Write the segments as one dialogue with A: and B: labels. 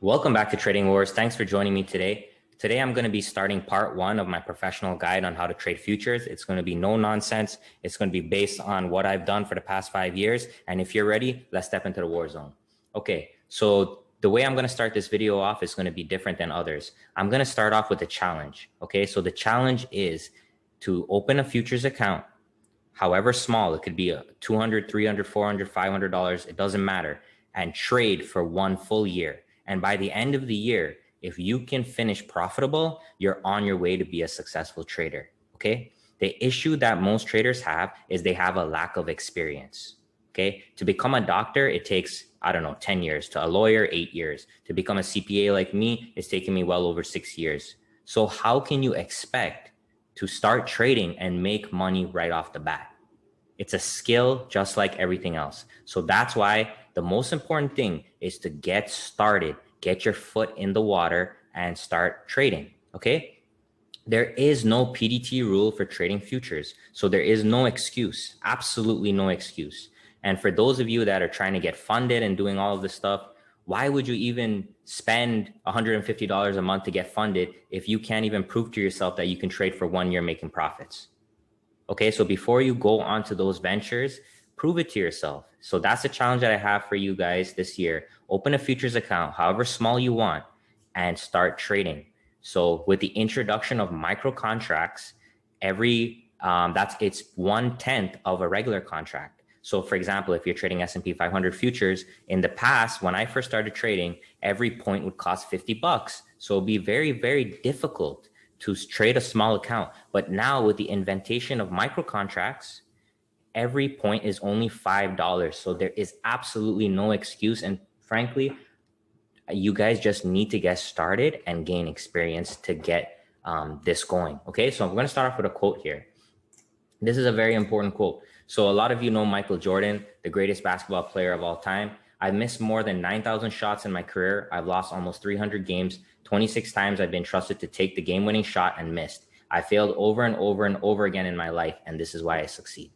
A: Welcome back to Trading Wars. Thanks for joining me today. Today, I'm going to be starting part one of my professional guide on how to trade futures. It's going to be no nonsense. It's going to be based on what I've done for the past 5 years. And if you're ready, let's step into the war zone. Okay, so the way I'm going to start this video off is going to be different than others. I'm going to start off with a challenge. Okay, so the challenge is to open a futures account, however small. It could be a $200, $300, $400, $500. It doesn't matter. And trade for 1 full year. And by the end of the year, if you can finish profitable, you're on your way to be a successful trader. Okay. The issue that most traders have is they have a lack of experience. Okay. To become a doctor, it takes, I don't know, 10 years. To a lawyer, 8 years. To become a CPA like me, it's taken me well over 6 years. So how can you expect to start trading and make money right off the bat? It's a skill just like everything else. So that's why the most important thing is to get started, get your foot in the water and start trading. Okay. There is no PDT rule for trading futures. So there is no excuse, absolutely no excuse. And for those of you that are trying to get funded and doing all of this stuff, why would you even spend $150 a month to get funded if you can't even prove to yourself that you can trade for 1 year making profits? Okay, so before you go on to those ventures, prove it to yourself. So that's the challenge that I have for you guys this year. Open a futures account, however small you want, and start trading. So with the introduction of micro contracts, it's 1/10 of a regular contract. So for example, if you're trading S&P 500 futures, in the past, when I first started trading, every point would cost $50. So it'd be very, very difficult to trade a small account. But now with the invention of micro contracts, every point is only $5. So there is absolutely no excuse. And frankly, you guys just need to get started and gain experience to get this going. Okay, so I'm going to start off with a quote here. This is a very important quote. So a lot of you know Michael Jordan, the greatest basketball player of all time. I've missed more than 9,000 shots in my career. I've lost almost 300 games. 26 times I've been trusted to take the game-winning shot and missed. I failed over and over and over again in my life, and this is why I succeed.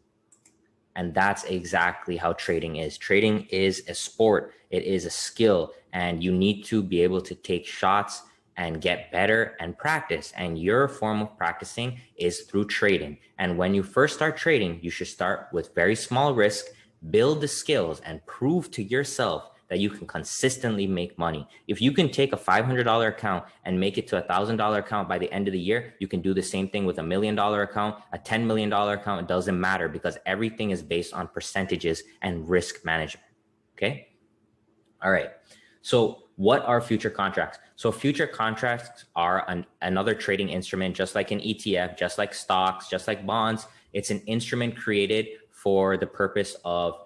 A: And that's exactly how trading is. Trading is a sport. It is a skill, and you need to be able to take shots and get better and practice. And your form of practicing is through trading. And when you first start trading, you should start with very small risk, build the skills, and prove to yourself that you can consistently make money. If you can take a $500 account and make it to $1,000 account by the end of the year, you can do the same thing with $1 million account, a $10 million account. It doesn't matter because everything is based on percentages and risk management. Okay. All right. So what are future contracts? So future contracts are another trading instrument, just like an ETF, just like stocks, just like bonds. It's an instrument created for the purpose of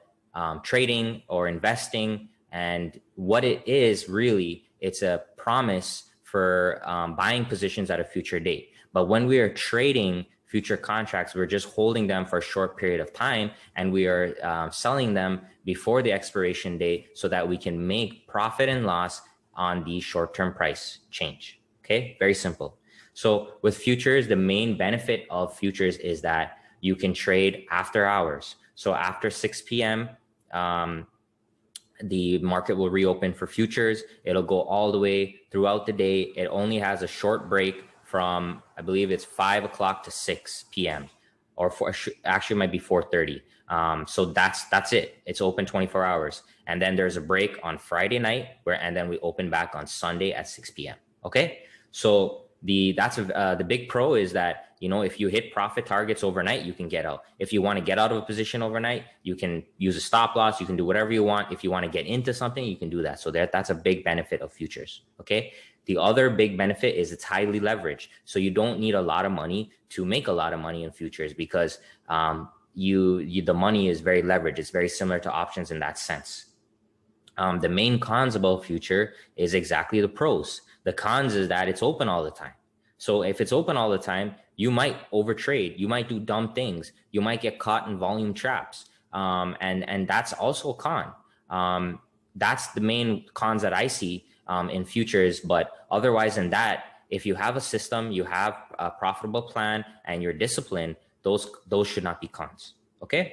A: trading or investing. And what it is really, it's a promise for buying positions at a future date. But when we are trading future contracts, we're just holding them for a short period of time, and we are selling them before the expiration date so that we can make profit and loss on the short-term price change. Okay, very simple. So with futures, the main benefit of futures is that you can trade after hours. So after 6 p.m., the market will reopen for futures. It'll go all the way throughout the day. It only has a short break from, I believe it's 5 o'clock to 6 p.m. or actually it might be 4:30. So that's it. It's open 24 hours. And then there's a break on Friday night and then we open back on Sunday at 6 p.m. Okay. So the big pro is that, if you hit profit targets overnight, you can get out. If you want to get out of a position overnight, you can use a stop loss. You can do whatever you want. If you want to get into something, you can do that. So that's a big benefit of futures. Okay. The other big benefit is it's highly leveraged. So you don't need a lot of money to make a lot of money in futures because the money is very leveraged. It's very similar to options in that sense. The main cons about future is exactly the pros. The cons is that it's open all the time. So if it's open all the time, you might overtrade. You might do dumb things. You might get caught in volume traps. And that's also a con. That's the main cons that I see in futures. But otherwise than that, if you have a system, you have a profitable plan, and you're disciplined, those should not be cons. Okay.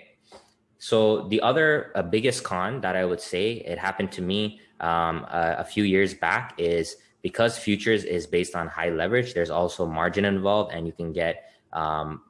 A: So the other biggest con that I would say, it happened to me a few years back is because futures is based on high leverage, there's also margin involved, and you can get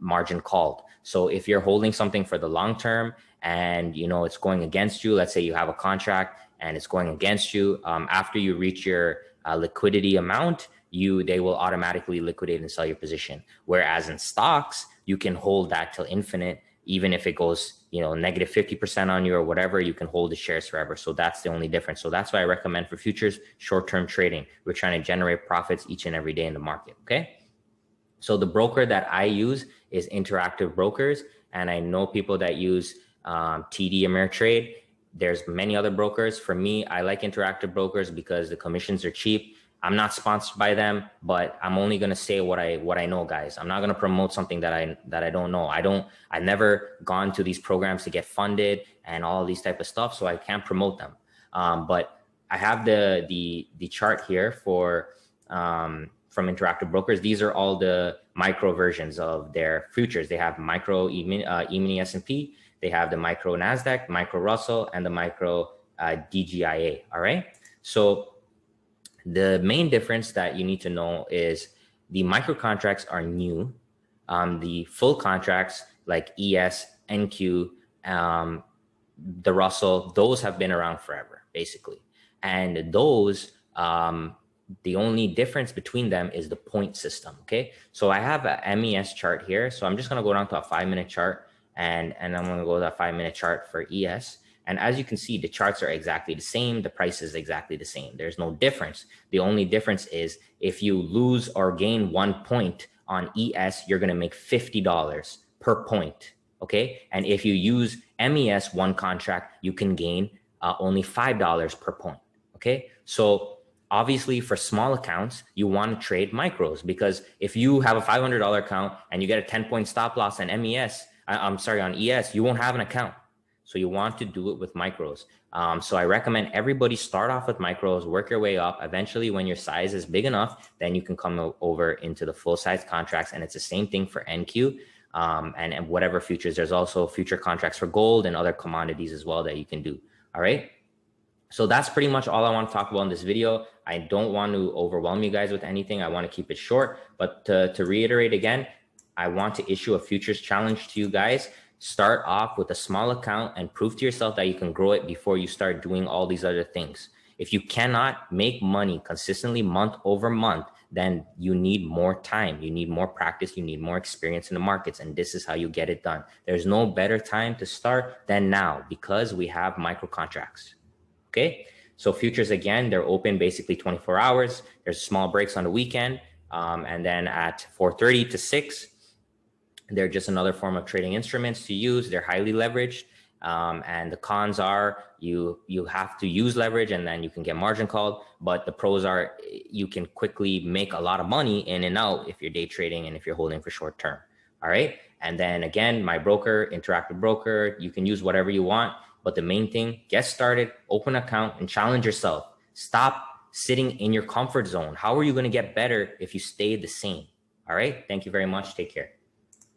A: margin called. So if you're holding something for the long term and it's going against you, let's say you have a contract and it's going against you, after you reach your liquidity amount, they will automatically liquidate and sell your position. Whereas in stocks, you can hold that till infinite. Even if it goes, negative 50% on you or whatever, you can hold the shares forever. So that's the only difference. So that's why I recommend for futures, short-term trading. We're trying to generate profits each and every day in the market. Okay. So the broker that I use is Interactive Brokers. And I know people that use TD Ameritrade. There's many other brokers. For me, I like Interactive Brokers because the commissions are cheap. I'm not sponsored by them, but I'm only going to say what I know, guys. I'm not going to promote something that I don't know. I've never gone to these programs to get funded and all these type of stuff, so I can't promote them. But I have the chart here from Interactive Brokers. These are all the micro versions of their futures. They have micro E-mini S&P, they have the micro NASDAQ, micro Russell, and the micro DGIA. All right. So the main difference that you need to know is the micro contracts are new. The full contracts like ES, NQ, the Russell, those have been around forever, basically. And those, the only difference between them is the point system. Okay. So I have a MES chart here. So I'm just going to go down to a 5-minute chart, and I'm going to go to a 5-minute chart for ES. And as you can see, the charts are exactly the same. The price is exactly the same. There's no difference. The only difference is if you lose or gain 1 point on ES, you're going to make $50 per point. Okay. And if you use MES one contract, you can gain only $5 per point. Okay. So obviously for small accounts, you want to trade micros, because if you have a $500 account and you get a 10-point stop loss on on ES, you won't have an account. So you want to do it with micros. So I recommend everybody start off with micros, work your way up. Eventually, when your size is big enough, then you can come over into the full size contracts. And it's the same thing for NQ and whatever futures. There's also future contracts for gold and other commodities as well that you can do. All right. So that's pretty much all I want to talk about in this video. I don't want to overwhelm you guys with anything. I want to keep it short. But to reiterate again, I want to issue a futures challenge to you guys. Start off with a small account and prove to yourself that you can grow it before you start doing all these other things. If you cannot make money consistently month over month, then you need more time. You need more practice. You need more experience in the markets. And this is how you get it done. There's no better time to start than now, because we have micro contracts. Okay. So futures, again, they're open basically 24 hours. There's small breaks on the weekend. And then at 4:30 to 6, they're just another form of trading instruments to use. They're highly leveraged. And the cons are you have to use leverage and then you can get margin called. But the pros are you can quickly make a lot of money in and out if you're day trading and if you're holding for short term. All right. And then again, my broker, Interactive Broker, you can use whatever you want. But the main thing, get started, open an account, and challenge yourself. Stop sitting in your comfort zone. How are you going to get better if you stay the same? All right. Thank you very much. Take care.